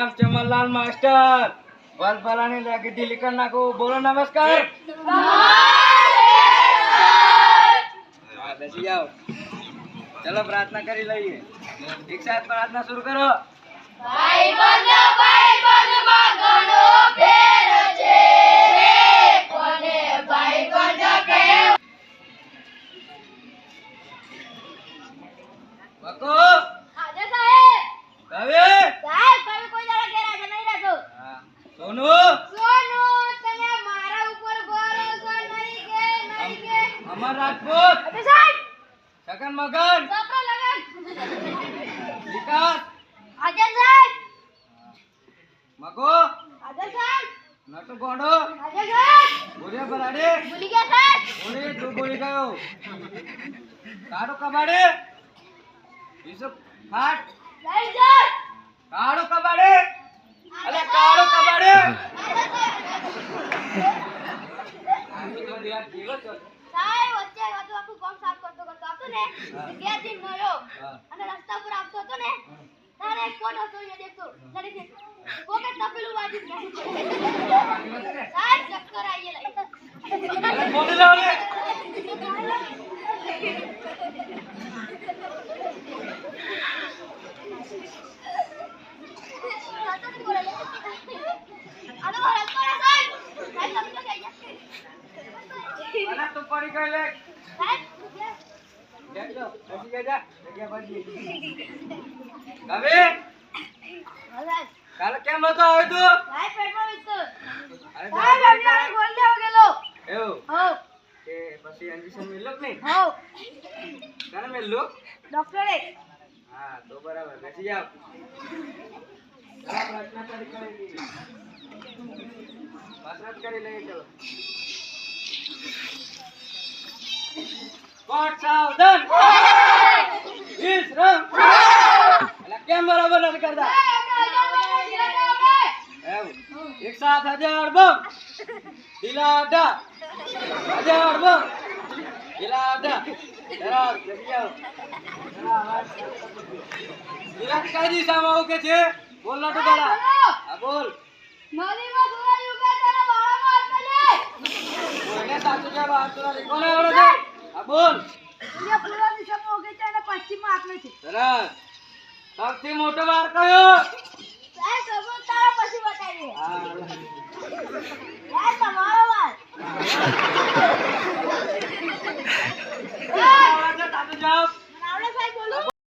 नाम चमनलाल मास्टर बल फलाने लगी दिल्ली करना को बोलो नमस्कार। बैठ जाओ, चलो प्रार्थना करी लइए। एक साथ प्रार्थना शुरू करो। भाई बंद मगनो फेर छे कोने भाई बंद के बको आजा साहेब कवे साहेब कभी कोई जरा घेरा के नहीं रखो। हां सोनू तने मारा ऊपर भरोसा नहीं के अमर राजपूत अबे साहब सकन मगन सबका लगन विकास आजा साहब मको आजा साहब नटू गोंडो आजा साहब बोलिया बराडे भूल गया साहब बोले तू बोली गयो काड़ो कबाड़े इसो फाट नहीं सर काड़ो कबाड़े अरे काड़ो कबाड़े आमी तो दिया दिलो तो સાહેબ વચ્ચે વાતો આખું કોમ સાફ કરતો હતો ને બે દિન નયો અને રસ્તા પર આવતો હતો ને તારે એક કોણ હતો એ દેખતો જરી કે પોકેટ તપેલું વાજી ગયા સાહેબ ચક્કર આવી ગયેલા અરે બોલી લાવ લે આનો હરક કરો સાહેબ સાહેબ તમે તો ગયા અરે તું પડી ગઈ લે સાહેબ દેખ લો બચી ગયા જગ્યા બચી કવે સાહેબ કાલે કેમ નતો આવ્યો તું સાહેબ પેટમાં વિસ્તો અરે સાહેબ અમને ગોલ દેવ ગેલો એવું હો કે પછી ઇન્જેક્શન મિલ્યો કે નહીં હો કાને મિલ્યો ડોક્ટરે હા તો બરાબર બેસી જાઓ ચલો રચના કરી કસરત કરી લઈએ ચલો કોટ સાવધાન વિશ્રામ અલા કેમ બરાબર નથી કરતા એવું એક સાથ 1000 બમ દિલાડા 1000 બમ દિલાડા જરા બેસી જાઓ વિરાટ કઈ દિશામાં ઉકે છે બોલ ના તો બડા હા બોલ નદીમાં સુરાયું કે તારા વાળામાં હાથ પડે બોલે સાચું છે વાત તો કોને આવડે છે હા બોલ અહીંયા પૂર્વ દિશામાં ઉગે છે અને પશ્ચિમમાં હાથમે છે સરસ સૌથી મોટો વાર કયો સાહેબ સબો તારા પછી બતાવીએ હા યાર તમારો વાર સાચું જવાબ